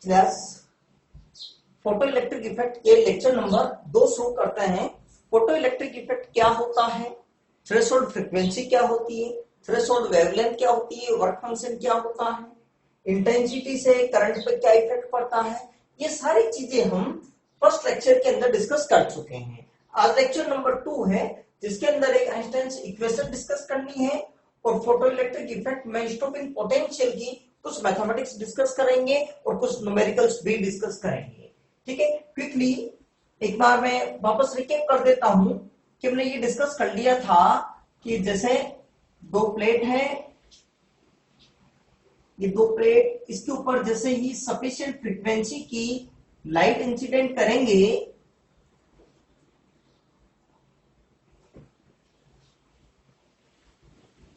Class photo electric effect के lecture number 2 शुरू करते हैं। फोटो इलेक्ट्रिक इफेक्ट क्या होता है, थ्रेशोल्ड फ्रीक्वेंसी क्या होती है, थ्रेशोल्ड वेवलेंथ क्या होती है, वर्क फंक्शन क्या होता है, इंटेंसिटी से करंट पे क्या इफेक्ट पड़ता है, ये सारी चीजें हम फर्स्ट लेक्चर के अंदर डिस्कस कर चुके हैं। आज लेक्चर नंबर 2 है जिसके अंदर एक आइंस्टाइन इक्वेशन डिस्कस करनी है और फोटो इलेक्ट्रिक इफेक्ट में स्टॉपिंग पोटेंशियल की कुछ मैथमेटिक्स डिस्कस करेंगे और कुछ न्यूमेरिकल्स भी डिस्कस करेंगे। ठीक है, क्विकली एक बार मैं वापस रिकैप कर देता हूं कि हमने ये डिस्कस कर लिया था कि जैसे दो प्लेट है, ये दो प्लेट, इसके ऊपर जैसे ही सफिशिएंट फ्रीक्वेंसी की लाइट इंसिडेंट करेंगे,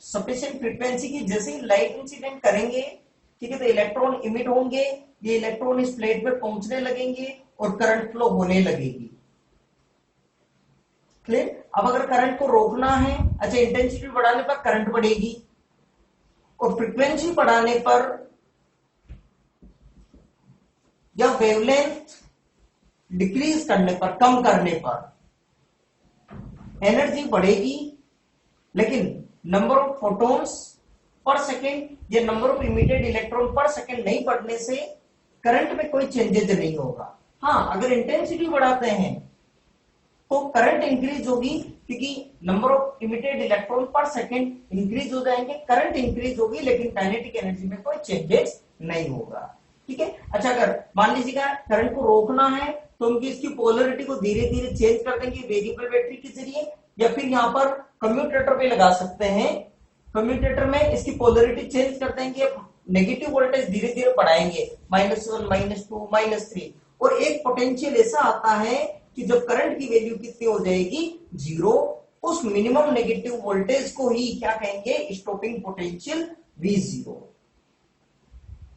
सफिशिएंट फ्रीक्वेंसी की जैसे ही लाइट इंसिडेंट करेंगे, ठीक है, तो इलेक्ट्रॉन इमिट होंगे, ये इलेक्ट्रॉन इस प्लेट पे पहुंचने लगेंगे और करंट फ्लो होने लगेगी। क्लियर? अब अगर करंट को रोकना है, अच्छा, इंटेंसिटी बढ़ाने पर करंट बढ़ेगी और फ्रीक्वेंसी बढ़ाने पर या वेवलेंथ डिक्रीज करने पर, कम करने पर एनर्जी बढ़ेगी, लेकिन number of photons per second या नंबर ऑफ इमिटेड इलेक्ट्रॉन पर सेकेंड नहीं बढ़ने से करंट में कोई चेंजेस नहीं होगा। हाँ, अगर इंटेंसिटी बढ़ाते हैं तो करंट इंक्रीज होगी क्योंकि नंबर ऑफ इमिटेड इलेक्ट्रॉन पर सेकेंड इंक्रीज हो जाएंगे, करंट इंक्रीज होगी, लेकिन काइनेटिक एनर्जी में कोई चेंजेस नहीं होगा। ठीक है, अच्छा, अगर मान लीजिएगा करंट को रोकना है तो हम इसकी पोलरिटी को धीरे धीरे चेंज कर देंगे वेरिएबल बैटरी के जरिए, या फिर यहाँ पर कम्यूटेटर पे लगा सकते हैं। कम्यूटेटर में इसकी पोलरिटी चेंज कर देंगे, नेगेटिव वोल्टेज धीरे धीरे बढ़ाएंगे, -1, -2, -3, और एक पोटेंशियल ऐसा आता है कि जब करंट की वैल्यू कितनी हो जाएगी, 0, उस मिनिमम नेगेटिव वोल्टेज को ही क्या कहेंगे, स्टॉपिंग पोटेंशियल V0।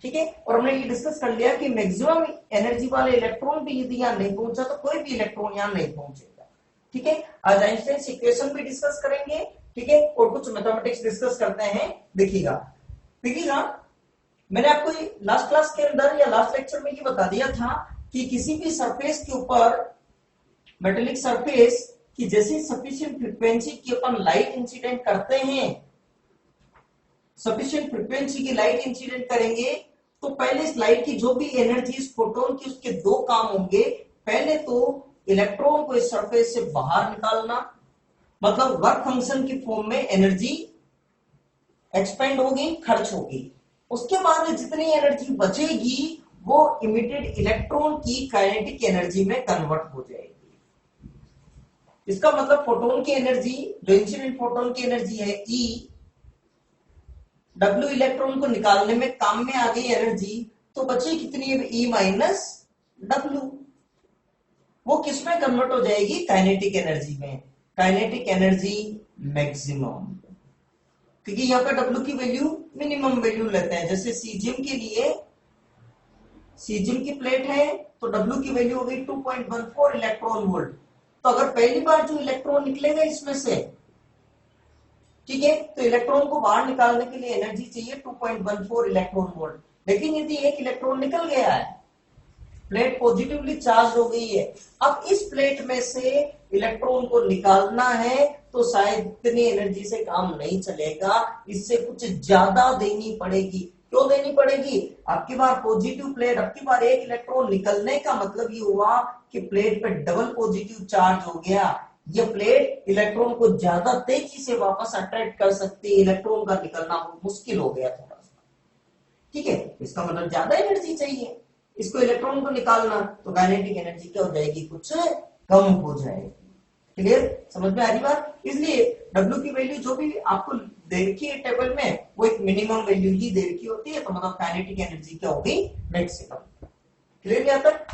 ठीक है, और हमने ये डिस्कस कर लिया कि मैक्सिमम एनर्जी वाले इलेक्ट्रॉन भी यदि यहां नहीं पहुंचा तो कोई भी इलेक्ट्रॉन यहां नहीं पहुंचेगा। ठीक है, आज आइंस्टाइन इक्वेशन भी डिस्कस करेंगे, ठीक है, और कुछ मैथमेटिक्स डिस्कस करते हैं। देखिएगा, मैंने आपको लास्ट क्लास के अंदर या लास्ट लेक्चर में ये बता दिया था कि किसी भी सरफेस के ऊपर, मेटेलिक सरफेस की जैसी सफिशिएंट फ्रीक्वेंसी की अपन लाइट इंसिडेंट करते हैं, सफिशिएंट फ्रीक्वेंसी की लाइट इंसिडेंट करेंगे तो पहले इस लाइट की जो भी एनर्जी इस फोटोन की, उसके दो काम होंगे। पहले तो इलेक्ट्रॉन को इस सरफेस से बाहर निकालना, मतलब वर्क फंक्शन की फॉर्म में एनर्जी एक्सपेंड होगी, खर्च होगी। उसके बाद जितनी एनर्जी बचेगी वो इमिटेड इलेक्ट्रॉन की काइनेटिक एनर्जी में कन्वर्ट हो जाएगी। इसका मतलब फोटोन की एनर्जी, जो इंसिडेंट फोटोन की एनर्जी है E, W इलेक्ट्रॉन को निकालने में काम में आ गई एनर्जी, तो बची कितनी है, E माइनस W। वो किस में कन्वर्ट हो जाएगी, काइनेटिक एनर्जी में, काइनेटिक एनर्जी मैक्सिमम, क्योंकि यहाँ पे W की वैल्यू मिनिमम वैल्यू लेते हैं। जैसे सीजियम के लिए, सीजियम की प्लेट है तो W की वैल्यू हो गई 2.14 इलेक्ट्रॉन वोल्ट। तो अगर पहली बार जो इलेक्ट्रॉन निकलेगा इसमें से, ठीक है, तो इलेक्ट्रॉन को बाहर निकालने के लिए एनर्जी चाहिए 2.14 इलेक्ट्रॉन वोल्ट। लेकिन यदि एक इलेक्ट्रॉन निकल गया है, प्लेट पॉजिटिवली चार्ज हो गई है, अब इस प्लेट में से इलेक्ट्रॉन को निकालना है तो शायद इतनी एनर्जी से काम नहीं चलेगा, इससे कुछ ज्यादा देनी पड़ेगी। क्यों देनी पड़ेगी? आपकी बार पॉजिटिव प्लेट, आपकी बार एक इलेक्ट्रॉन निकलने का मतलब ये हुआ कि प्लेट पे डबल पॉजिटिव चार्ज हो गया। ये प्लेट इलेक्ट्रॉन को ज्यादा तेजी से वापस अट्रैक्ट कर सकती है, इलेक्ट्रॉन का निकलना मुश्किल हो गया थोड़ा सा। ठीक है, इसका मतलब ज्यादा एनर्जी चाहिए इसको इलेक्ट्रॉन को निकालना, तो काइनेटिक एनर्जी क्या हो जाएगी, कुछ कम हो जाएगी। क्लियर, समझ में आ रही बात? इसलिए W की वैल्यू जो भी आपको दे रखी है टेबल में, वो एक मिनिमम वैल्यू ही दे रखी होती है, तो मतलब काइनेटिक एनर्जी क्या होगी, मैक्सिमम। क्लियर यहाँ तक?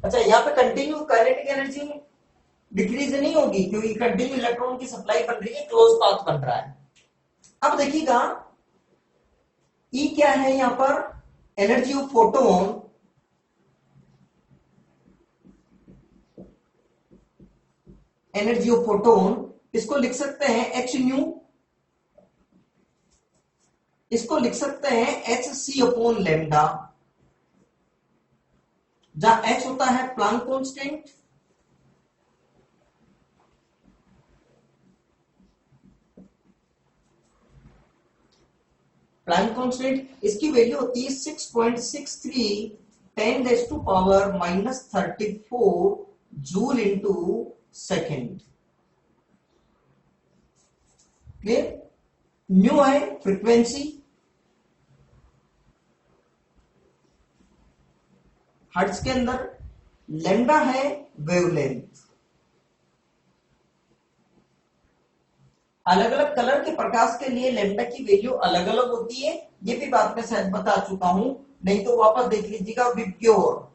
अच्छा, यहाँ पे कंटिन्यू काइनेटिक एनर्जी डिक्रीज नहीं होगी क्योंकि कंटिन्यू इलेक्ट्रॉन की सप्लाई बन रही है, क्लोज पाथ बन रहा है। अब देखिएगा E क्या है यहाँ पर, energy of photon, energy of photon, इसको लिख सकते हैं h न्यू, इसको लिख सकते हैं hc अपॉन लैम्डा। जहां h होता है प्लांक कांस्टेंट, प्लांक कांस्टेंट इसकी वैल्यू होती है 6.63 10⁻⁻34 joule into second. Clear? New है फ्रीक्वेंसी, हर्ट्ज के अंदर, लैम्डा है वेवलेंथ। अलग अलग कलर के प्रकाश के लिए लैम्डा की वैल्यू अलग अलग होती है, ये भी बात मैं शायद बता चुका हूं, नहीं तो वापस देख लीजिएगा विप्योर।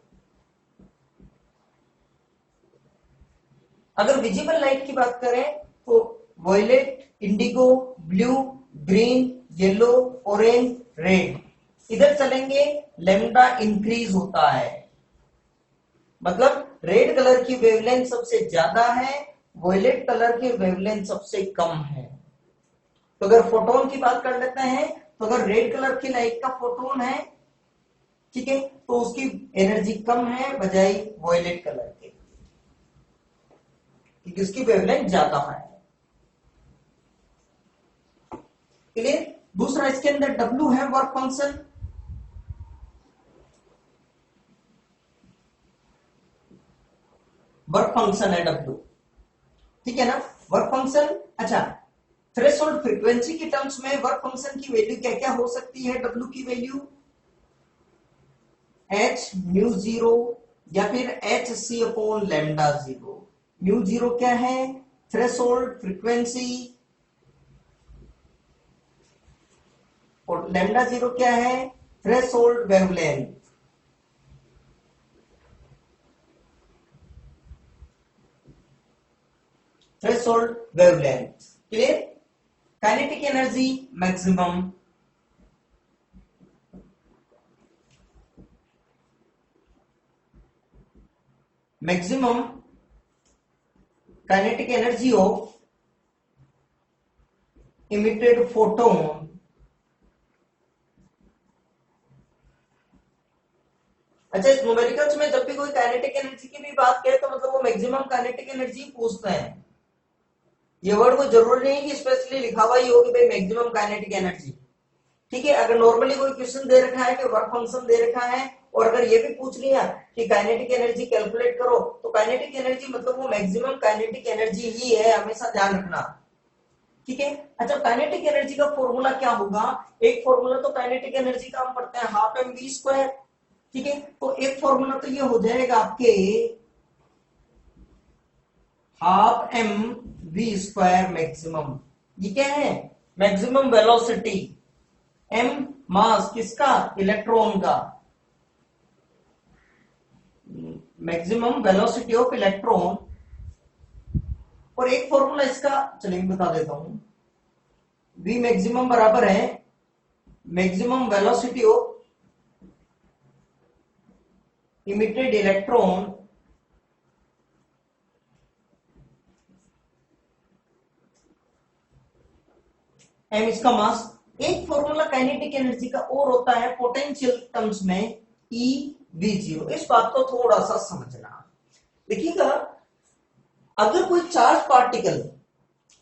अगर विजिबल लाइट की बात करें तो violet, indigo, blue, green, yellow, orange, red, इधर चलेंगे लैम्डा इंक्रीज होता है, मतलब रेड कलर की वेवलेंथ सबसे ज्यादा है, वॉयलेट कलर की वेवलेंथ सबसे कम है। तो अगर फोटोन की बात कर लेते हैं, तो अगर रेड कलर की लाइट का फोटोन है, ठीक है, तो उसकी एनर्जी कम है बजाय वॉयलेट कलर के, क्योंकि उसकी वेवलेंथ ज्यादा है। क्लियर? दूसरा इसके अंदर W है वर्क फंक्शन, वर्क फंक्शन है W, ठीक है ना, वर्क फंक्शन। अच्छा, थ्रेशोल्ड फ्रीक्वेंसी की टर्म्स में वर्क फंक्शन की वैल्यू क्या क्या हो सकती है? W की वैल्यू h म्यू जीरो या फिर h c upon lambda zero. Mu zero क्या है? थ्रेशोल्ड फ्रीक्वेंसी, और लैम्डा जीरो क्या है? Threshold wavelength. Threshold wavelength. Clear? Kinetic energy maximum, maximum kinetic energy of emitted photon अच्छा, इस न्यूमेरिकल्स में जब भी कोई काइनेटिक एनर्जी की भी बात करे तो मतलब वो मैक्सिमम काइनेटिक एनर्जी पूछते हैं। ये वर्ड को जरूरी नहीं कि स्पेशली लिखा हुआ ही हो कि भाई मैक्सिमम काइनेटिक एनर्जी, ठीक है। अगर नॉर्मली कोई क्वेश्चन दे रखा है कि वर्क फंक्शन दे रखा है और अगर ये भी पूछ लिया कि काइनेटिक एनर्जी कैलकुलेट करो, तो काइनेटिक एनर्जी मतलब वो मैक्सिमम काइनेटिक एनर्जी ही है, हमेशा ध्यान रखना, ठीक है। अच्छा, काइनेटिक एनर्जी का फॉर्मूला क्या होगा? एक फॉर्मूला तो काइनेटिक एनर्जी का हम पढ़ते हैं हाफ एम वी स्क्वायर, ठीक है। तो एक फॉर्मूला तो ये हो जाएगा आपके half m v square maximum. ये क्या है? मैक्सिमम वेलोसिटी, एम मास किसका? इलेक्ट्रॉन का, मैक्सिमम वेलोसिटी ऑफ इलेक्ट्रॉन। और एक फॉर्मूला इसका चलिए बता देता हूं, वी मैक्सिमम बराबर है maximum velocity of emitted electron m इसका मास। एक फॉर्मूला काइनेटिक एनर्जी का और होता है पोटेंशियल टर्म्स में ई वी जीरो। इस बात को थोड़ा सा समझना, देखिएगा, अगर कोई चार्ज पार्टिकल,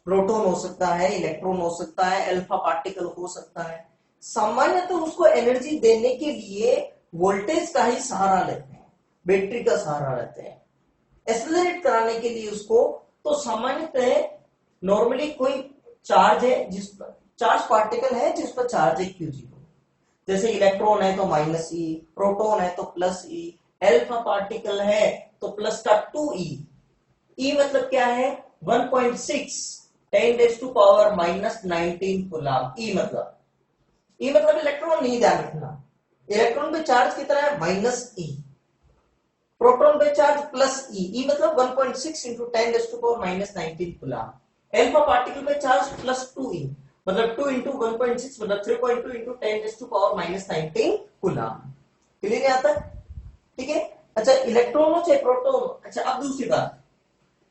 प्रोटॉन हो सकता है, इलेक्ट्रॉन हो सकता है, अल्फा पार्टिकल हो सकता है, सामान्यतः तो उसको एनर्जी देने के लिए वोल्टेज का ही सहारा लेते हैं, बैटरी का सहारा लेते हैं। एक्सेलरेट कराने के लिए उसको, तो सामान्यतः नॉर्मली कोई चार्ज है जिस पर चार्ज पार्टिकल है जिस पर चार्ज है क्यू जीरो, जैसे इलेक्ट्रॉन है तो माइनस ई, प्रोटॉन है तो प्लस ई, अल्फा पार्टिकल है तो प्लस का 2e। ई मतलब क्या है? 1.6 10⁻⁻19 कूलम। ई मतलब इलेक्ट्रॉन नहीं, ध्यान रखना, इलेक्ट्रॉन पे चार्ज कितना है? माइनस ई। प्रोटॉन पे चार्ज प्लस ई, ई मतलब 1.6 × 10⁻⁻19 कूलम। अल्फा पार्टिकल पे चार्ज प्लस 2e, मतलब 2 × 1.6 मतलब 3.2 × 10⁻⁻19 कूलम। क्लियर है यहाँ तक? ठीक है। अच्छा, इलेक्ट्रॉन हो चाहे प्रोटॉन। अच्छा, अब दूसरी बात,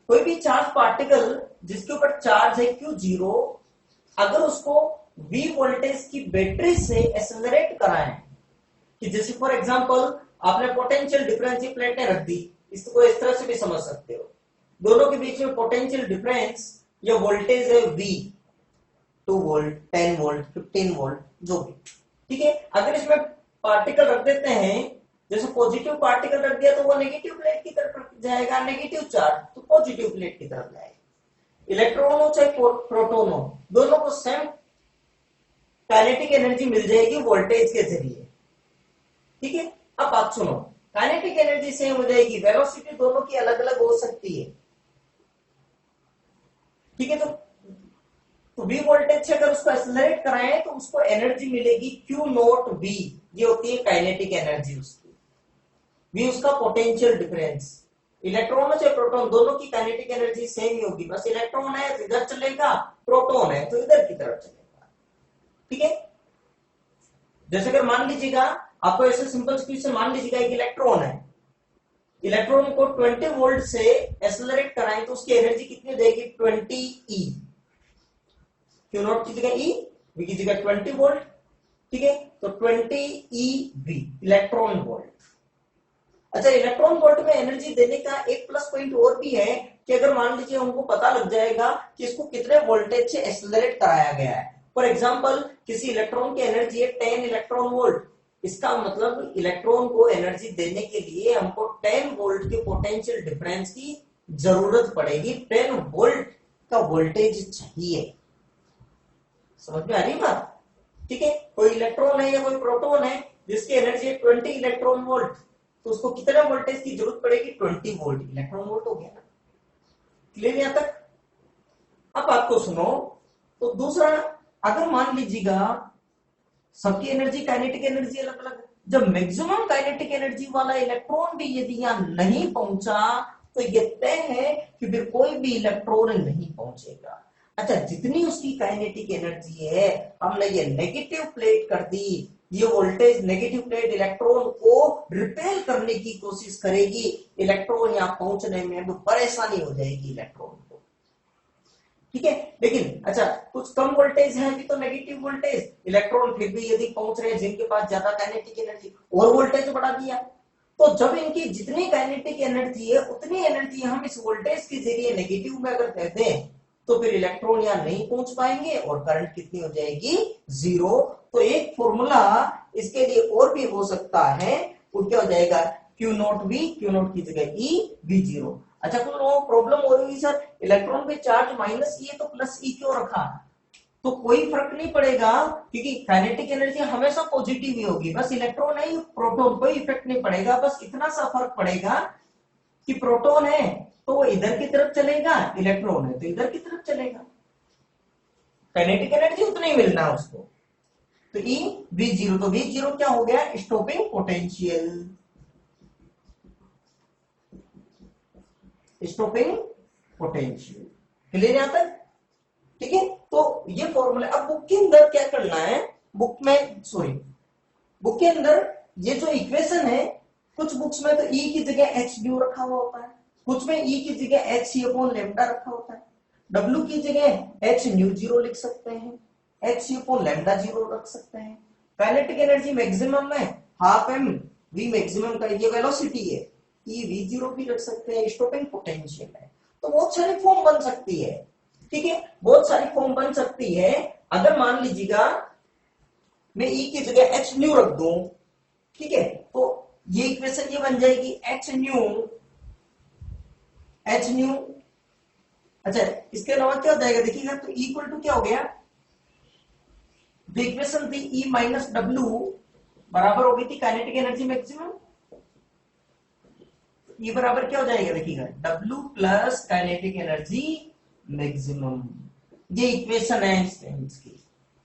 कोई भी चार्ज पार्टिकल जिसके ऊपर चार्ज है क्यू जीरो, अगर उसको V वोल्टेज की बैटरी से एक्सेलरेट कराएं, कि जैसे फॉर एग्जांपल आपने पोटेंशियल डिफरेंस ये प्लेटें रख दी, इसको इस तरह से भी समझ सकते हो, दोनों के बीच में पोटेंशियल डिफरेंस या वोल्टेज है V, 2 वोल्ट, 10 वोल्ट, 15 वोल्ट, जो भी, ठीक है। अगर इसमें पार्टिकल रख देते हैं, जैसे पॉजिटिव पार्टिकल रख दिया तो वो नेगेटिव प्लेट की तरफ जाएगा, नेगेटिव चार्ज तो पॉजिटिव प्लेट की तरफ जाएगा। इलेक्ट्रॉन हो चाहे प्रोटॉन हो, दोनों को सेम काइनेटिक एनर्जी मिल जाएगी वोल्टेज के जरिए, ठीक है। अब बात सुनो, काइनेटिक एनर्जी सेम हो जाएगी, वेलोसिटी दोनों की अलग अलग हो सकती है, ठीक है। तो V वोल्टेज से अगर उसको एक्सेलरेट कराएं तो उसको एनर्जी मिलेगी Q नॉट V, ये होती है काइनेटिक एनर्जी उसकी। V उसका पोटेंशियल डिफरेंस, इलेक्ट्रॉन चाहे प्रोटॉन दोनों की काइनेटिक एनर्जी सेम ही होगी, बस इलेक्ट्रॉन है तो इधर चलेगा, प्रोटॉन है तो इधर की तरफ चलेगा, ठीक है। जैसे अगर मान लीजिएगा, आपको ऐसे सिंपल स्पीड से मान लीजिएगा एक इलेक्ट्रॉन है, इलेक्ट्रॉन को 20 वोल्ट से एक्सेलरेट कराएं तो उसकी एनर्जी कितनी देगी, 20 E, क्यू नॉट की जगह E, V की जगह 20 वोल्ट, ठीक है। तो 20 eV इलेक्ट्रॉन वोल्ट। अच्छा, इलेक्ट्रॉन वोल्ट में एनर्जी देने का एक प्लस पॉइंट और भी है कि अगर मान लीजिए हमको पता लग जाएगा कि इसको कितने वोल्टेज से एक्सेलरेट कराया गया है, फॉर एग्जांपल किसी इलेक्ट्रॉन की एनर्जी है 10 इलेक्ट्रॉन वोल्ट, इसका मतलब इलेक्ट्रॉन को एनर्जी देने के लिए हमको 10 वोल्ट के पोटेंशियल डिफरेंस की जरूरत पड़ेगी, 10 वोल्ट का वोल्टेज चाहिए। समझ में आ रही बात, ठीक है। कोई इलेक्ट्रॉन है या कोई प्रोटॉन है जिसकी एनर्जी है 20 इलेक्ट्रॉन वोल्ट, तो उसको कितने वोल्टेज की जरूरत पड़ेगी, 20 वोल्ट, इलेक्ट्रॉन वोल्ट हो गया ना, क्लियर यहां तक। अब बात को सुनो, तो दूसरा, अगर मान लीजिएगा सबकी एनर्जी काइनेटिक एनर्जी अलग अलग, जब मैक्सिमम काइनेटिक एनर्जी वाला इलेक्ट्रॉन भी यदि यहां नहीं पहुंचा तो ये तय है कि फिर कोई भी इलेक्ट्रॉन नहीं पहुंचेगा। अच्छा, जितनी उसकी काइनेटिक एनर्जी है, हमने ये नेगेटिव प्लेट कर दी, ये वोल्टेज नेगेटिव प्लेट इलेक्ट्रॉन को रिपेल करने की कोशिश करेगी, इलेक्ट्रॉन यहां पहुंचने में भी परेशानी हो जाएगी इलेक्ट्रॉन को, ठीक है। लेकिन अच्छा, कुछ कम वोल्टेज है भी तो नेगेटिव वोल्टेज, इलेक्ट्रॉन फिर भी यदि पहुंच रहे हैं जिनके पास ज्यादा काइनेटिक एनर्जी, और वोल्टेज बढ़ा दिया, तो जब इनकी जितनी काइनेटिक एनर्जी है उतनी एनर्जी हम इस वोल्टेज के जरिए नेगेटिव में अगर दे दें तो फिर इलेक्ट्रॉन यहां नहीं पहुंच पाएंगे और करंट कितनी हो जाएगी, 0। तो एक फॉर्मूला इसके लिए और भी हो सकता है, वो क्या हो जाएगा, Q not V, Q not की जगह E, V0। अच्छा, कोई प्रॉब्लम हो रही है सर, इलेक्ट्रॉन पे चार्ज -E है तो +E क्यों रखा, तो कोई फर्क नहीं पड़ेगा, क्योंकि काइनेटिक एनर्जी हमेशा पॉजिटिव ही होगी, बस इलेक्ट्रॉन है प्रोटॉन, कोई इफेक्ट नहीं पड़ेगा, बस इतना सा फर्क पड़ेगा कि प्रोटॉन है तो वो इधर की तरफ चलेगा, इलेक्ट्रॉन है तो इधर की तरफ चलेगा, काइनेटिक एनर्जी उतना ही मिलना है उसको। तो E V0, तो V0 क्या हो गया, stopping potential, stopping potential, clear यहां तक, ठीक है। तो ये फॉर्मूला, अब बुक के अंदर क्या करना है, बुक के अंदर ये जो इक्वेशन है, कुछ बुक्स में तो E की जगह h ड्यू रखा हुआ होता है, कुछ में E की जगह h c अपॉन लैम्डा रखा होता है, W की जगह h न्यू 0 लिख सकते हैं, h c अपॉन लैम्डा 0 रख सकते हैं। काइनेटिक एनर्जी मैक्सिमम में हाफ m v मैक्सिमम का ये वेलोसिटी है, E V0 भी रख सकते हैं, स्टॉपिंग पोटेंशियल है, तो बहुत सारी फॉर्म बन सकती है, ठीक है, बहुत सारी फॉर्म बन सकती है। अगर मान लीजिएगा मैं E की जगह h न्यू रख दूं, ठीक है, तो ये इक्वेशन ये बन जाएगी h न्यू। अच्छा, इसके अलावा क्या हो जाएगा देखिएगा, तो इक्वल टू क्या हो गया, इक्वेशन थी E माइनस W बराबर हो गई थी काइनेटिक एनर्जी मैक्सिमम, ये बराबर क्या हो जाएगा देखिएगा, W plus kinetic energy maximum, ये इक्वेशन है इसकी,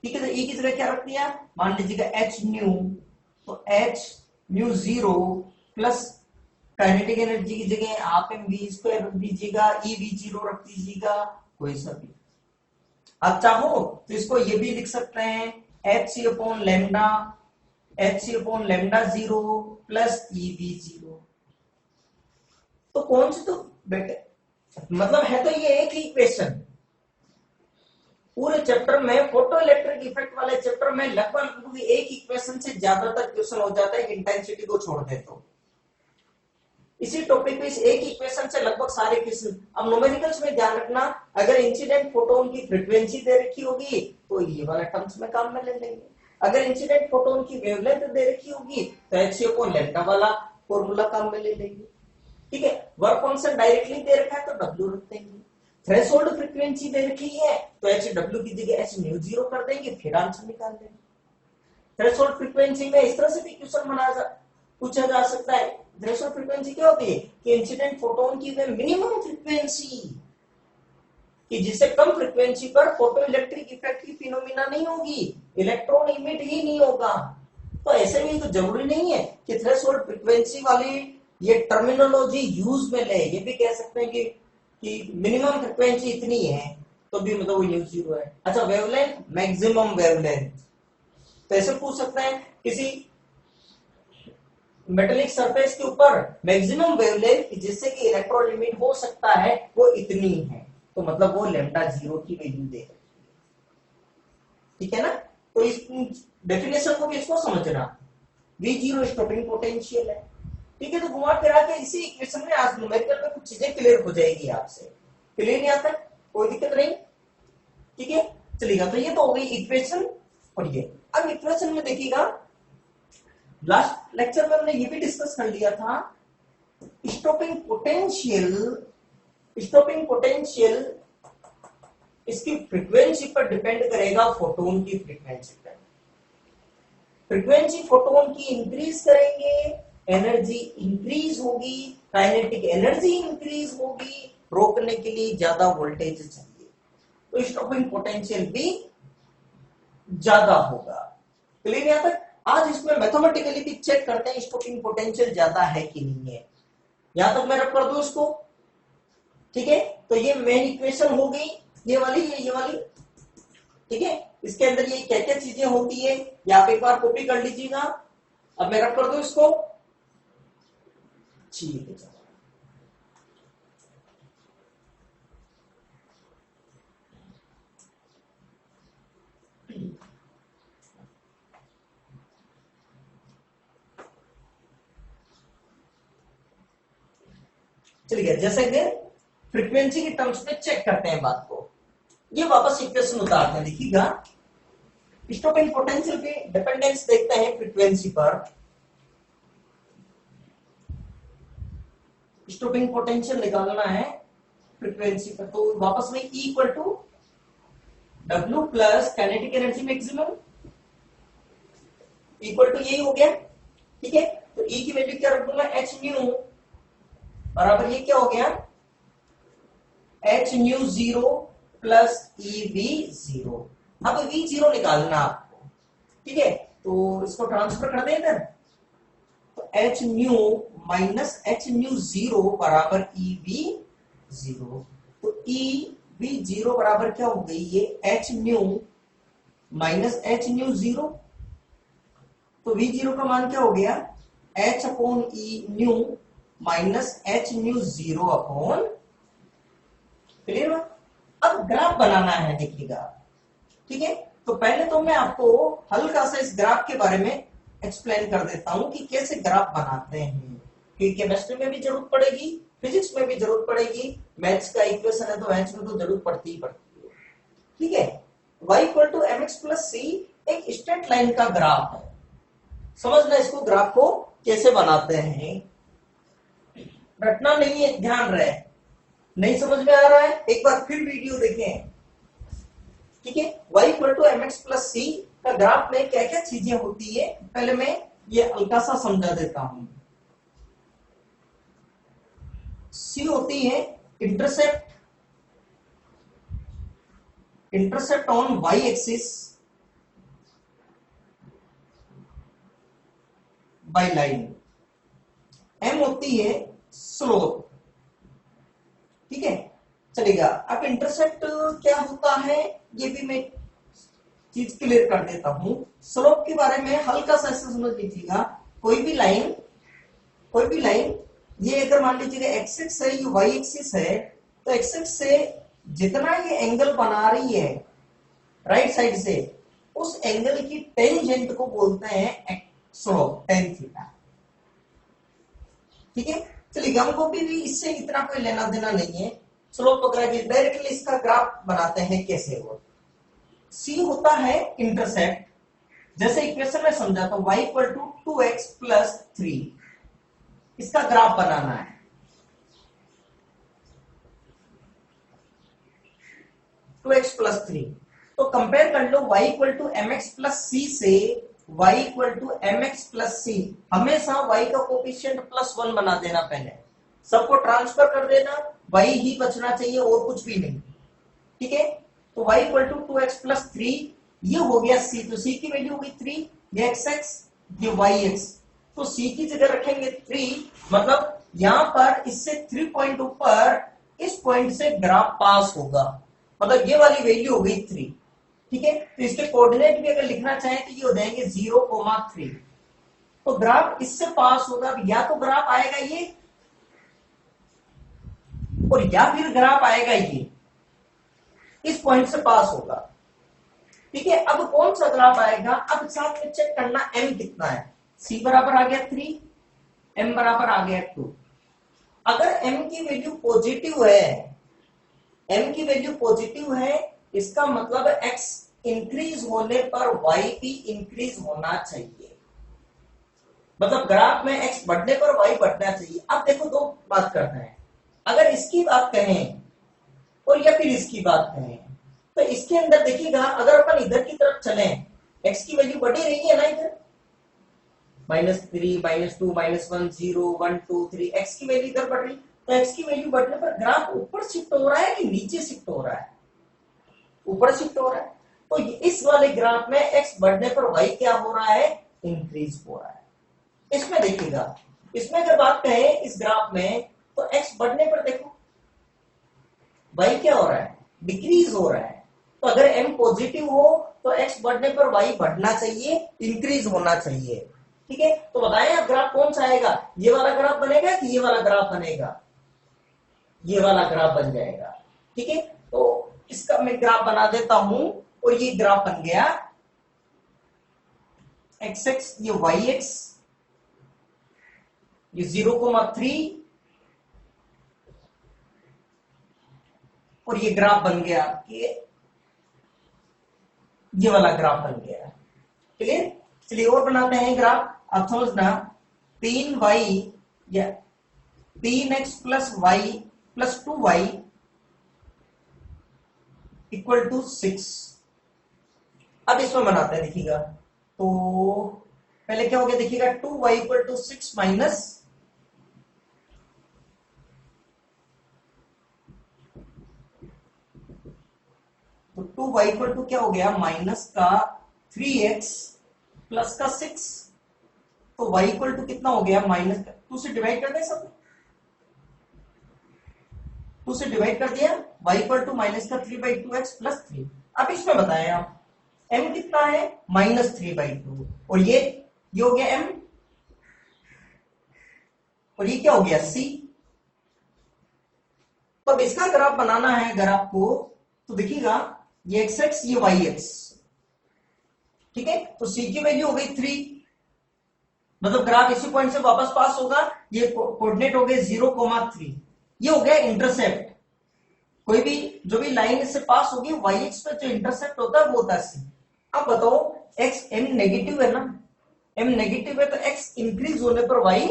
ठीक है। तो E की जगह क्या रख दिया, मान लीजिएगा h न्यू, तो h new 0 plus kinetic energy की जगह आप v² रख दीजिएगा, E V0 रख दीजिएगा, कोई सा भी। आप चाहो तो इसको ये भी लिख सकते हैं, hc upon lambda 0 plus E V0। तो कौन सी, तो बेटे मतलब है तो ये एक ही इक्वेशन, पूरे चैप्टर में, फोटो इलेक्ट्रिक इफेक्ट वाले चैप्टर में लगभग एक इक्वेशन से ज्यादातर क्वेश्चन हो जाता है इंटेंसिटी को छोड़ दे तो। इसी टॉपिक पे इस एक इक्वेशन से लगभग सारे क्वेश्चन। अब न्यूमेरिकल्स में ध्यान रखना, अगर इंसिडेंट फोटोन की फ्रीक्वेंसी दे रखी होगी तो ये वाला टर्म्स में काम में ले लेंगे, अगर इंसिडेंट फोटोन की वेवलेंथ दे रखी होगी तो h/λ वाला फॉर्मूला काम में ले लेंगे। ठीक है, वर्क फंक्शन डायरेक्टली दे रखा है तो W रख देंगे, थ्रेशोल्ड फ्रीक्वेंसी दे रखी है तो HW की जगह h0 कर देंगे, फिर आंसर निकाल देंगे। थ्रेशोल्ड फ्रीक्वेंसी में इस तरह से भी क्वेश्चन पूछा जा सकता है। थ्रेशोल्ड फ्रीक्वेंसी क्या होती है कि इंसिडेंट फोटोन की वे मिनिमम फ्रीक्वेंसी, कि जिससे कम फ्रीक्वेंसी पर फोटो इलेक्ट्रिक इफेक्ट की फिनोमिना नहीं होगी, इलेक्ट्रॉन इमिट ही नहीं होगा। तो ऐसे में तो जरूरी नहीं है कि थ्रेशोल्ड फ्रीक्वेंसी वाली ये टर्मिनोलॉजी यूज में ले, ये भी कह सकते हैं कि मिनिमम फ्रीक्वेंसी इतनी है तो भी मतलब वो न्यूज जीरो है। अच्छा, वेवलेंथ, मैक्सिमम वेवलेंथ, तो ऐसे पूछ सकते हैं किसी मेटेलिक सरफेस के ऊपर मैक्सिमम वेवलेंथ जिससे कि इलेक्ट्रॉन इमिट हो सकता है वो इतनी है, तो मतलब वो λ0 की वैल्यू दे रही है। ठीक है ना, तो इस डेफिनेशन को भी इसको समझना, V0 स्टॉपिंग पोटेंशियल है। ठीक है, तो घुमा फिरा के इसी इक्वेशन में आज न्यूमेरिकल में कुछ चीजें क्लियर हो जाएगी आपसे। क्लियर नहीं आता कोई दिक्कत नहीं, ठीक है चलेगा। तो ये तो हो गई इक्वेशन। और ये अब इक्वेशन में देखिएगा, लास्ट लेक्चर में हमने ये भी डिस्कस कर लिया था, स्टॉपिंग पोटेंशियल इसकी फ्रीक्वेंसी पर डिपेंड करेगा फोटोन की फ्रीक्वेंसी पर। फ्रीक्वेंसी फोटोन की इंक्रीज करेंगे, एनर्जी इंक्रीज होगी, काइनेटिक एनर्जी इंक्रीज होगी, रोकने के लिए ज्यादा वोल्टेज चाहिए तो स्टॉपिंग पोटेंशियल भी ज्यादा होगा। क्लियर यहां तक? आज इसमें मैथमेटिकली भी चेक करते हैं स्टॉपिंग पोटेंशियल ज्यादा है कि नहीं है। यहां तक मैं रख कर दूं इसको, ठीक है। तो ये मेन इक्वेशन हो गई, ये वाली, ठीक है। इसके अंदर ये क्या क्या चीजें होती है ये आप एक बार कॉपी कर लीजिएगा। अब मैं रख कर दूं इसको, ठीक है। चलिए, जैसे कि फ्रीक्वेंसी के टर्म्स में चेक करते हैं बात को, ये वापस इक्वेशन उतारते हैं। देखिएगा, स्टॉपिंग पोटेंशियल पे डिपेंडेंस देखते हैं फ्रीक्वेंसी पर। स्टॉपिंग पोटेंशियल निकालना है फ्रीक्वेंसी पर, तो वापस में E equal to W plus kinetic energy maximum equal to यही हो गया, ठीक है। तो E की वैल्यू क्या रख दूंगा, h न्यू बराबर ये क्या हो गया, h न्यू 0 प्लस EV0। अब V0 निकालना आपको, ठीक है। तो इसको ट्रांसफर कर दें इधर, तो h new minus h new 0 बराबर EV0। तो EV0 बराबर क्या हो गई, ये h new minus h new 0। तो V0 का मान क्या हो गया, h upon E new minus h new 0 upon, clear. अब ग्राफ बनाना है, देखिएगा, ठीक है। तो पहले तो मैं आपको हल्का सा इस ग्राफ के बारे में एक्सप्लेन कर देता हूं कि कैसे ग्राफ बनाते हैं, कि केमिस्ट्री में भी जरूरत पड़ेगी, फिजिक्स में भी जरूरत पड़ेगी, मैथ्स का इक्वेशन है तो मैथ्स में तो जरूरत पड़ती ही पड़ती है, ठीक है। y equal to mx plus c एक स्ट्रेट लाइन का ग्राफ है। समझना इसको, ग्राफ को कैसे बनाते हैं, रटना नहीं है, ध्यान रहे। नहीं समझ में आ रहा है, एक बार फिर वीडियो देखें, ठीक है। y equal to mx plus c का ग्राफ में क्या क्या चीजें होती है, पहले मैं ये हल्का सा समझा देता हूं। c होती है intercept on y axis by line. m होती है स्लोप, ठीक है चलेगा। अब इंटरसेप्ट क्या होता है ये भी मैं चीज क्लियर कर देता हूं। स्लोप के बारे में हल्का सा ऐसे समझ लीजिएगा, कोई भी लाइन ये अगर मान लीजिएगा एक्स एक्स है, ये वाई एक्सिस है, तो एक्स एक्स से जितना ये एंगल बना रही है राइट साइड से, उस एंगल की टेंजेंट को बोलते हैं स्लोप, टेन थीटा। ठीक है, चलिए हमको भी इससे इतना कोई लेना देना नहीं है, स्लोप वगैरह की डायरेक्टली इसका ग्राफ बनाते हैं कैसे हो। सी होता है इंटरसेप्ट, जैसे इक्वेशन में समझाता हूं, y equal to 2x plus 3, इसका ग्राफ बनाना है। टू एक्स प्लस 3, तो कंपेयर कर लो y equal to M X plus C से y equal to M X plus C. हमेशा y का कोफिशिएंट +1 बना देना, पहले सबको ट्रांसफर कर देना, y ही बचना चाहिए और कुछ भी नहीं। ठीक है, तो y equal to 2x plus 3, ये हो गया c, तो c की वैल्यू हो गई 3, ये xx, ये yx, तो c की जगह रखेंगे 3, मतलब यहां पर इससे 3 पॉइंट ऊपर इस पॉइंट से ग्राफ पास होगा, मतलब ये वाली वैल्यू हो गई 3। ठीक है, तो इसके कोऑर्डिनेट भी अगर लिखना चाहें तो ये हो जाएंगे 0,3, तो ग्राफ इससे पास होगा, या तो ग्राफ आएगा ये और या फिर ग्राफ आएगा ये, इस पॉइंट से पास होगा। ठीक है, अब कौन सा ग्राफ आएगा, अब साथ में चेक करना m कितना है, c बराबर आ गया 3, m बराबर आ गया 2। अगर m की वैल्यू पॉजिटिव है, m की वैल्यू पॉजिटिव है, इसका मतलब x इंक्रीज होने पर y भी इंक्रीज होना चाहिए, मतलब ग्राफ में x बढ़ने पर y बढ़ना चाहिए। अब देखो दो बात करते हैं, अगर इसकी बात कहें और या फिर इसकी बात कहें, तो इसके अंदर देखिएगा, अगर अपन इधर की तरफ चलें, x की वैल्यू बढ़ी रही है ना, इधर -3, -2, -1, 0, 1, 2, 3, x की वैल्यू इधर बढ़ रही, तो x की वैल्यू बढ़ने पर ग्राफ ऊपर शिफ्ट हो रहा है कि नीचे शिफ्ट हो रहा है, ऊपर शिफ्ट हो रहा है। तो इस वाले ग्राफ में x बढ़ने पर y क्या हो रहा है, इंक्रीज हो रहा है। इसमें देखिएगा, इसमें अगर बात करें इस ग्राफ में, तो x बढ़ने पर देखो y क्या हो रहा है, डिक्रीज हो रहा है। तो अगर m पॉजिटिव हो तो x बढ़ने पर y बढ़ना चाहिए, इंक्रीज होना चाहिए। ठीक है, तो बताएं आप ग्राफ कौन सा आएगा, ये वाला ग्राफ बनेगा कि ये वाला ग्राफ बनेगा, ये वाला ग्राफ बन जाएगा। ठीक है, तो इसका मैं ग्राफ बना देता हूं, और ये ग्राफ बन गया xx, ये yx, ये 0,3, और ये ग्राफ बन गया कि ये वाला ग्राफ बन गया। क्लियर, चलिए और बनाते हैं ग्राफ। अब समझना, 3y या 3x plus y plus 2y equal to 6। अब इसमें बनाते हैं, देखिएगा, तो पहले क्या हो गया, देखिएगा 2y इक्वल टू 6 माइनस, तो 2y इक्वल टू क्या हो गया, माइनस का 3x प्लस का 6, तो y इक्वल टू कितना हो गया, माइनस का 2 से डिवाइड कर दें, सब 2 से डिवाइड कर दिया, y इक्वल टू माइनस का 3/2x प्लस 3। अब इसमें बताएं आप, m कितना है, -3/2, और ये हो गया m, और ये क्या हो गया c। तो अब इसका ग्राफ बनाना है अगर आपको, तो देखिएगा ये xx, ये yx। ठीक है, तो c की वैल्यू हो गई 3, मतलब ग्राफ इसी पॉइंट से वापस पास होगा, ये कोऑर्डिनेट हो गए 0,3, ये हो गया इंटरसेप्ट। कोई भी जो भी लाइन इससे पास होगी, yx पे जो इंटरसेप्ट होता है वो होता है c। अब बताओ x, m नेगेटिव है ना, m नेगेटिव है, तो x इंक्रीज होने पर y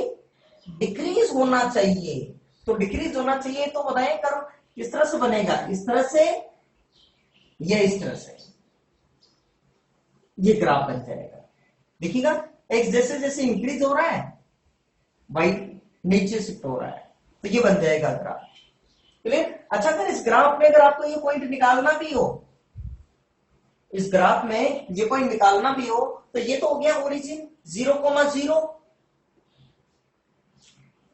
डिक्रीज होना चाहिए, तो डिक्रीज होना चाहिए, तो बताएं कर किस तरह से बनेगा, इस तरह से या इस तरह से, ये ग्राफ बन जाएगा। देखिएगा, x जैसे जैसे इंक्रीज हो रहा है, y नीचे शिफ्ट हो रहा है, तो ये बन जाएगा ग्राफ। क्लियर। अच्छा, अगर इस ग्राफ में अगर आपको ये पॉइंट निकालना भी हो, इस ग्राफ में ये पॉइंट निकालना भी हो, तो ये तो हो गया ओरिजिन 0,0,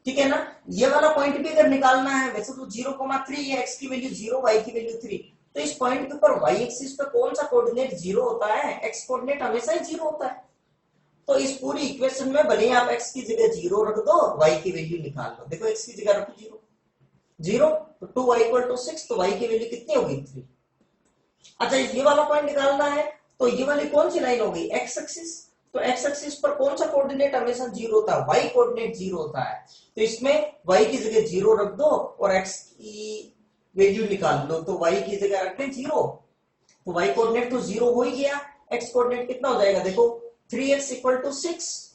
ठीक है ना। ये वाला पॉइंट भी अगर निकालना है, वैसे तो 0,3 है, x की वैल्यू 0, y की वैल्यू 3, तो इस पॉइंट के ऊपर y एक्सिस पे कौन सा कोऑर्डिनेट 0 होता है, x कोऑर्डिनेट हमेशा ही 0 होता है। तो इस पूरी इक्वेशन में भले ही आप x की जगह 0 रख दो, y की वैल्यू निकाल लो। देखो x की जगह रखो 0, तो 2y इक्वल टू 6, तो y की वैल्यू कितनी होगी 3। अच्छा ये वाला पॉइंट निकालना है, तो ये वाली कौन सी लाइन हो गई, एक्स एक्सिस। तो एक्स एक्सिस पर कौन सा कोऑर्डिनेट हमेशा जीरो होता है, वाई कोऑर्डिनेट जीरो होता है। तो इसमें वाई की जगह जीरो रख दो और एक्स की वैल्यू निकाल लो, तो वाई की जगह रख दें जीरो, तो वाई कोऑर्डिनेट तो जीरो हो ही गया। एक्स कोऑर्डिनेट कितना हो जाएगा, देखो 3x इक्वल टू 6,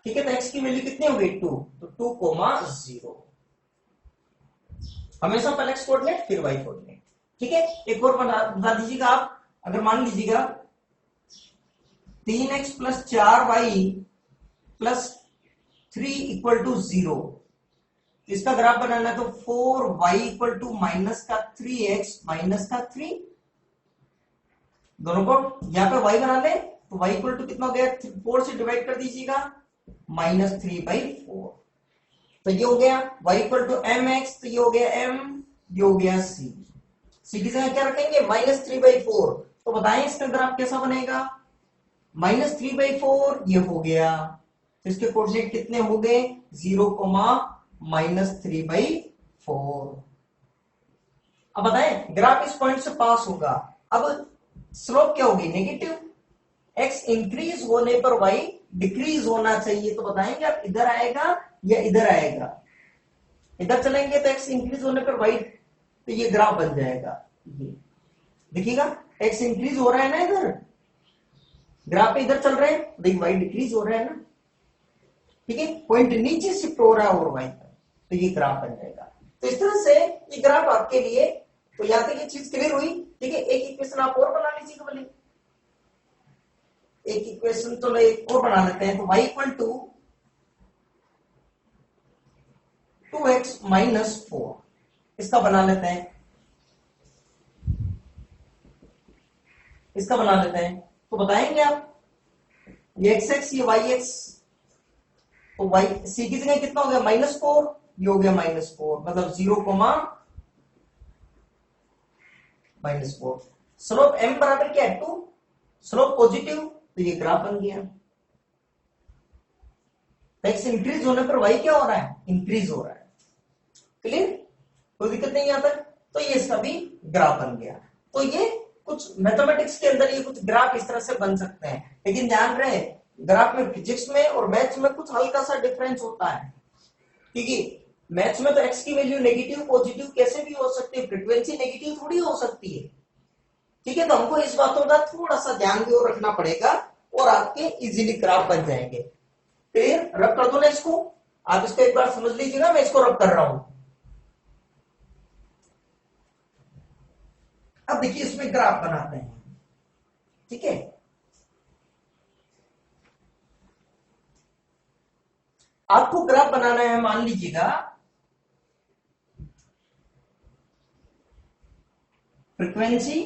ठीक है। तो एक्स की वैल्यू कितनी हो गई 2, तो 2,0 हमेशा पहले एक्स कोऑर्डिनेट फिर वाई कोऑर्डिनेट, ठीक है। एक और बता दीजिएगा आप, अगर मान लीजिएगा 3x plus 4y plus 3 equal to 0, इसका ग्राफ बनाना है तो 4y इक्वल टू माइनस का 3x माइनस का 3, दोनों को यहां पे y बना ले, तो y इक्वल टू कितना हो गया, 4 से डिवाइड कर दीजिएगा, -3/4, तो ये हो गया y इक्वल टू mx, तो ये हो गया m, ये हो गया c, c की जगह क्या रखेंगे -3/4, तो बताएं इसका ग्राफ कैसा बनेगा, -3/4 ये हो गया, तो इसके कोऑर्डिनेट कितने हो गए 0, -3/4। अब बताएं ग्राफ इस पॉइंट से पास होगा, अब स्लोप क्या होगी नेगेटिव, x इंक्रीज होने पर y डिक्रीज होना चाहिए, तो बताएंगे आप इधर आएगा या इधर आएगा, इधर चलेंगे तो x इंक्रीज होने पर y, तो ये ग्राफ बन जाएगा, ये देखिएगा x इंक्रीज हो रहा है ना, इधर ग्राफ पे इधर चल रहे हैं, देखिए y डिक्रीज हो रहा है ना, ठीक है, पॉइंट नीचे शिफ्ट हो रहा है और y पर, तो ये ग्राफ बन जाएगा। तो इस तरह से ये ग्राफ आपके लिए, तो यहां तक ये चीज क्लियर हुई, ठीक है। एक इक्वेशन आप और बना लीजिएगा, बोले एक इक्वेशन तो एक और बना लेते हैं, तो y equal to 2x minus 4, इसका बना लेते हैं, इसका बना लेते हैं, तो बताएंगे आप ये x ये y, तो y c की जगह कितना हो गया -4, ये हो गया -4, मतलब 0, -4, स्लोप m बराबर क्या है 2, स्लोप पॉजिटिव, तो ये ग्राफ बन गया। x इंक्रीज होने पर y क्या हो रहा है, इंक्रीज हो रहा है, क्लियर, कोई दिक्कत नहीं यहां तक। तो ये इसका भी ग्राफ बन गया। तो ये कुछ मैथमेटिक्स के अंदर ये कुछ ग्राफ इस तरह से बन सकते हैं, लेकिन ध्यान रहे ग्राफ में फिजिक्स में और मैथ्स में कुछ हल्का सा डिफरेंस होता है, क्योंकि मैथ्स में तो x की वैल्यू नेगेटिव पॉजिटिव कैसे भी हो सकती है, फ्रीक्वेंसी नेगेटिव थोड़ी हो सकती है, ठीक है। तो हमको इस बातों का थोड़ा सा ध्यान भी और रखना पड़ेगा, और आपके इजीली ग्राफ बन जाएंगे। क्लियर, रब कर दो ना इसको, आप इसको एक बार समझ लीजिएगा, मैं इसको रब कर रहा हूं। अब देखिए इसमें ग्राफ बनाते हैं, ठीक है। आपको ग्राफ बनाना है, मान लीजिएगा फ्रीक्वेंसी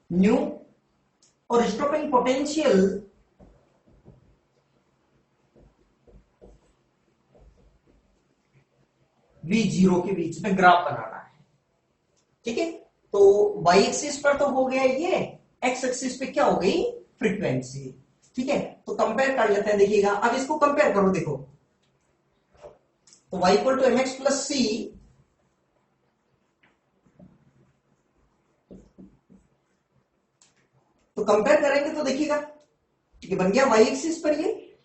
न्यू और स्टॉपिंग पोटेंशियल v0 के बीच में ग्राफ बनाना है, ठीक है। तो y एक्सिस पर तो हो गया ये, x एक्सिस पे क्या हो गई फ्रीक्वेंसी, ठीक है। तो कंपेयर कर लेते हैं, देखिएगा अब इसको कंपेयर करो, देखो तो y equal to mx plus c, तो कंपेयर करेंगे तो देखिएगा ये बन गया y एक्सिस पर ये,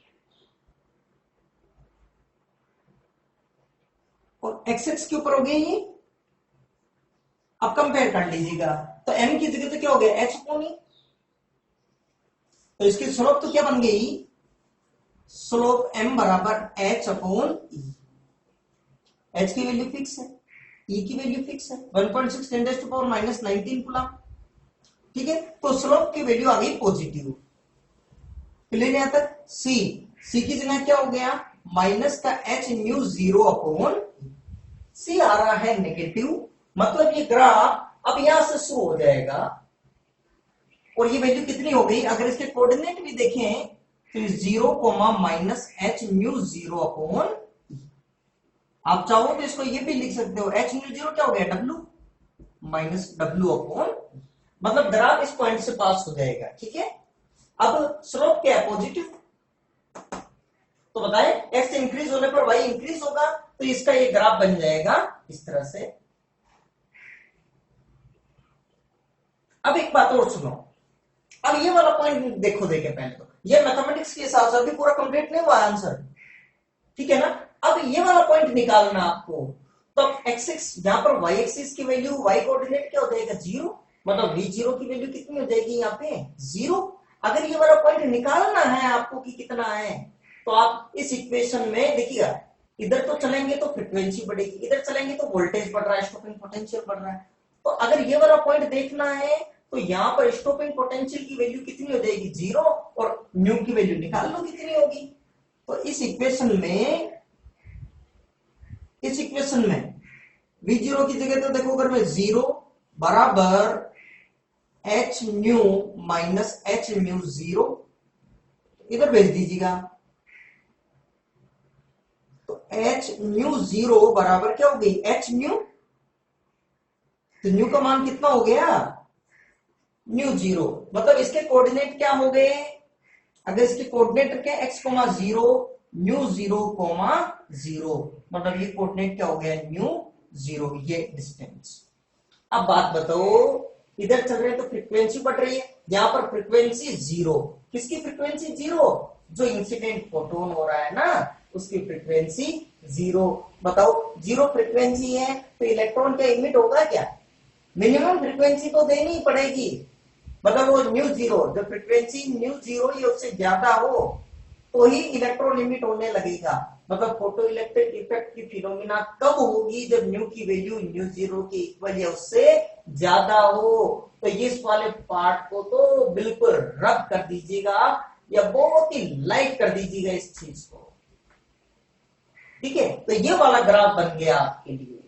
और x एक्सिस के ऊपर हो गया ये। अब कंपेयर कर लीजिएगा, तो m की जगह तो क्या हो गया h अपॉन e, तो इसकी स्लोप तो क्या बन गई, स्लोप m बराबर h अपॉन e, h की वैल्यू फिक्स है, e की वैल्यू फिक्स है 1.6 × 10⁻19 कूलम, ठीक है। तो स्लोप की वैल्यू आ गई पॉजिटिव, क्लियर यहां तक। c की जगह क्या हो गया माइनस का h न्यू 0 अपॉन c आ रहा है नेगेटिव, मतलब ये ग्राफ अब यहां से शुरू हो जाएगा, और ये वैल्यू कितनी हो गई, अगर इसके कोऑर्डिनेट भी देखें तो 0, -h न्यू 0 अपॉन, आप चाहो तो इसको ये भी लिख सकते हो h न्यू 0 क्या हो गया w, -w अपॉन, मतलब ग्राफ इस पॉइंट से पास हो जाएगा, ठीक है। अब स्लोप क्या है पॉजिटिव, तो बताएं x इंक्रीज होने पर y इंक्रीज होगा, तो इसका ये ग्राफ बन जाएगा इस तरह से, अब एक बात और सुनो, अब ये वाला पॉइंट देखो, देखे पहले तो ये मैथमेटिक्स के हिसाब से अभी पूरा कंप्लीट नहीं हुआ आंसर, ठीक है ना। अब ये वाला पॉइंट निकालना आपको, तो एक्सिस यहाँ पर वाई एक्सिस की वैल्यू, वाई कोऑर्डिनेट क्या हो जाएगा 0, मतलब v0 की वैल्यू कितनी हो जाएगी यहाँ पे 0। अगर ये वाला पॉइंट निकालना है आपको कि कितना है, तो आप इस इक्वेशन में देखिएगा, इधर तो चलेंगे तो फ्रीक्वेंसी बढ़ेगी, इधर चलेंगे तो वोल्टेज बढ़ रहा है, स्टॉपिंग पोटेंशियल बढ़ रहा है। तो अगर ये वाला पॉइंट देखना है तो यहाँ पर स्टॉपिंग पोटेंशियल की वैल्यू कितनी हो जाएगी 0, और न्यू की वैल्यू निकाल लो कितनी होगी। तो इस इक्वेशन में v0 की जगह तो देखो, अगर मैं 0 बराबर h new minus h mu 0 इधर भेज दीजिएगा, तो h न्यू 0 बराबर क्या हो गई h न्यू, तो न्यू का मान कितना हो गया न्यू 0, मतलब इसके कोऑर्डिनेट क्या हो गए, अगर इसके कोऑर्डिनेट रखे x, 0 न्यू 0, 0, मतलब ये कोऑर्डिनेट क्या हो गया न्यू 0, ये डिस्टेंस। अब बात बताओ, इधर चल रहे हैं तो फ्रीक्वेंसी बढ़ रही है, यहां पर फ्रीक्वेंसी 0, किसकी फ्रीक्वेंसी 0, जो इंसिडेंट फोटोन हो रहा है ना उसकी फ्रीक्वेंसी 0। बताओ 0 फ्रीक्वेंसी है तो इलेक्ट्रॉन क्या इमिट होगा क्या, मिनिमम फ्रीक्वेंसी तो देनी ही पड़ेगी, मतलब वो न्यू 0, जब फ्रीक्वेंसी न्यू 0 या उससे ज्यादा हो तो ही इलेक्ट्रॉन इमिट होने लगेगा। मतलब फोटो इलेक्ट्रिक इफेक्ट की फिनोमिना कब होगी, जब न्यू की वैल्यू न्यू 0 के इक्वल या उससे ज्यादा हो। तो इस वाले पार्ट को तो बिल्कुल रद्द कर दीजिएगा या बहुत ही लाइट कर दीजिएगा इस चीज को, ठीक है। तो ये वाला ग्राफ बन गया आपके लिए,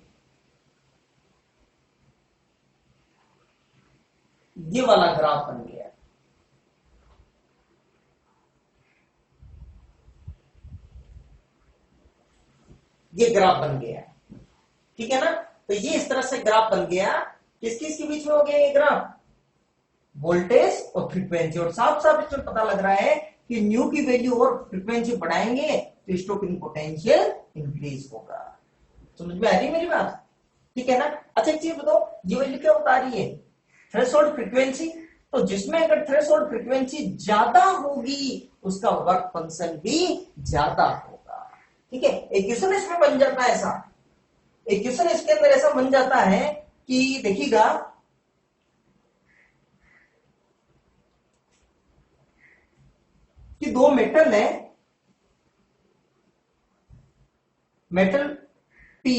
ये वाला ग्राफ बन गया। ये ग्राफ बन गया, ठीक है ना। तो ये इस तरह से ग्राफ बन गया, किस किस के बीच में हो गया ये ग्राफ, वोल्टेज और फ्रीक्वेंसी, और साफ साफ इसमें पता लग रहा है कि न्यू की वैल्यू और फ्रीक्वेंसी बढ़ाएंगे तो स्टॉपिंग पोटेंशियल इंक्रीज होगा। समझ में आ रही है मेरी बात, ठीक है ना। अच्छा एक चीज बताओ, ये वैल्यू क्या बता रही है, थ्रेशोल्ड फ्रीक्वेंसी, तो जिसमें अगर थ्रेशोल्ड फ्रीक्वेंसी ज्यादा होगी उसका वर्क फंक्शन भी ज्यादा होगा, ठीक है। एक क्वेश्चन इसमें बन जाता है ऐसा, एक क्वेश्चन इसके अंदर ऐसा बन जाता है कि देखिएगा, कि दो मेटल है, मेटल P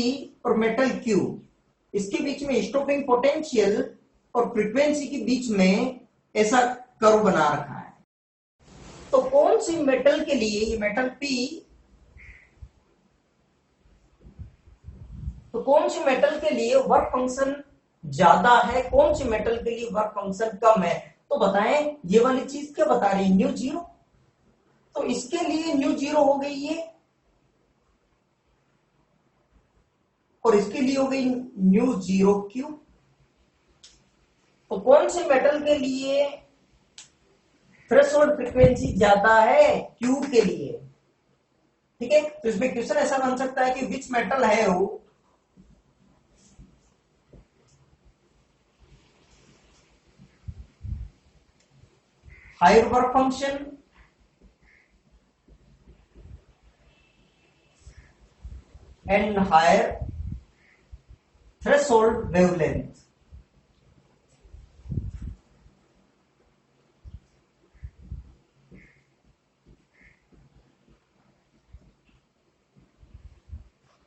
और मेटल Q, इसके बीच में स्टॉपिंग पोटेंशियल और फ्रीक्वेंसी के बीच में ऐसा कर्व बना रखा है। तो कौन सी मेटल के लिए, ये मेटल P, तो कौन सी मेटल के लिए वर्क फंक्शन ज्यादा है, कौन सी मेटल के लिए वर्क फंक्शन कम है, तो बताएं ये वाली चीज क्या बता रही है न्यू 0, तो इसके लिए न्यू 0 हो गई ये, और इसके लिए हो गई न्यू 0 क्यू। तो कौन से मेटल के लिए थ्रेशोल्ड फ्रीक्वेंसी ज्यादा है, क्यू के लिए, ठीक है। तो इसमें क्वेश्चन ऐसा बन सकता है कि विच मेटल है वो higher work function and higher threshold wavelength.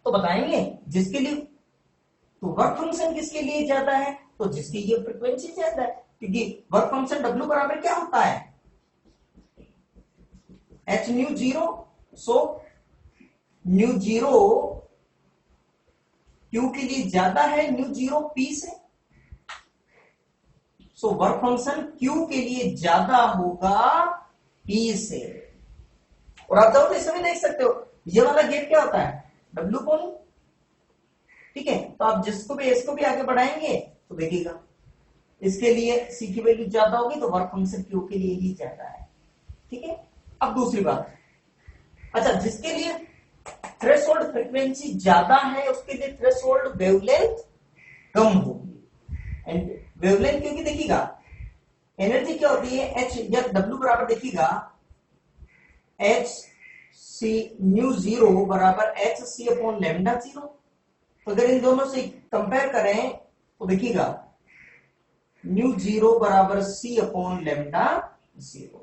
तो बताएंगे जिसके लिए, तो वर्क फंक्शन किसके लिए ज्यादा है, तो जिसकी ये फ्रीक्वेंसी ज्यादा है, क्योंकि वर्क फंक्शन W बराबर क्या होता है h new 0, so new 0 Q के लिए ज्यादा है न्यू 0 P से, सो वर्क फंक्शन Q के लिए ज्यादा होगा P से। और आप चाहो तो इसमें देख सकते हो, ये वाला गेट क्या होता है W कौन, ठीक है। तो आप जिसको भी इसको भी आगे बढ़ाएंगे तो देखिएगा इसके लिए C की वैल्यू ज्यादा होगी तो वर्क फंक्शन Q के लिए ही ज्यादा है, ठीक है। अब दूसरी बात, अच्छा जिसके लिए थ्रेशोल्ड फ्रीक्वेंसी ज्यादा है उसके लिए थ्रेशोल्ड वेवलेंथ कम होगी, एंड वेवलेंथ क्योंकि देखिएगा एनर्जी क्या होती है, एच या डब्ल्यू बराबर देखिएगा एच सी न्यू जीरो बराबर h c upon lambda zero. तो अगर इन दोनों से कंपेयर करें तो देखिएगा न्यू जीरो बराबर सी अपॉन लेमडा जीरो।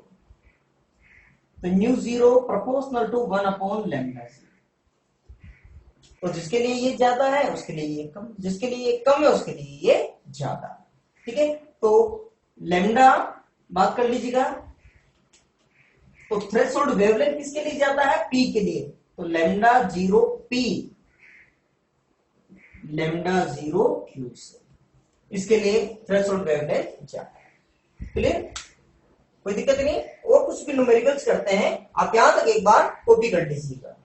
तो nu zero proportional to 1 upon lambda zero. तो जिसके लिए ये ज्यादा है उसके लिए ये कम, जिसके लिए ये कम है उसके लिए ये ज्यादा। ठीक है, तो लेमडा बात कर लीजिएगा। तो थ्रेशोल्ड वेवलेंथ किसके लिए ज्यादा है, पी के लिए। तो lambda zero P, lambda zero Q से, इसके लिए थ्रेशोल्ड वेवलेंथ ज्यादा है। क्लियर, कोई दिक्कत नहीं। और कुछ भी न्यूमेरिकल्स करते हैं आप यहां तक एक बार कॉपी कर लीजिएगा।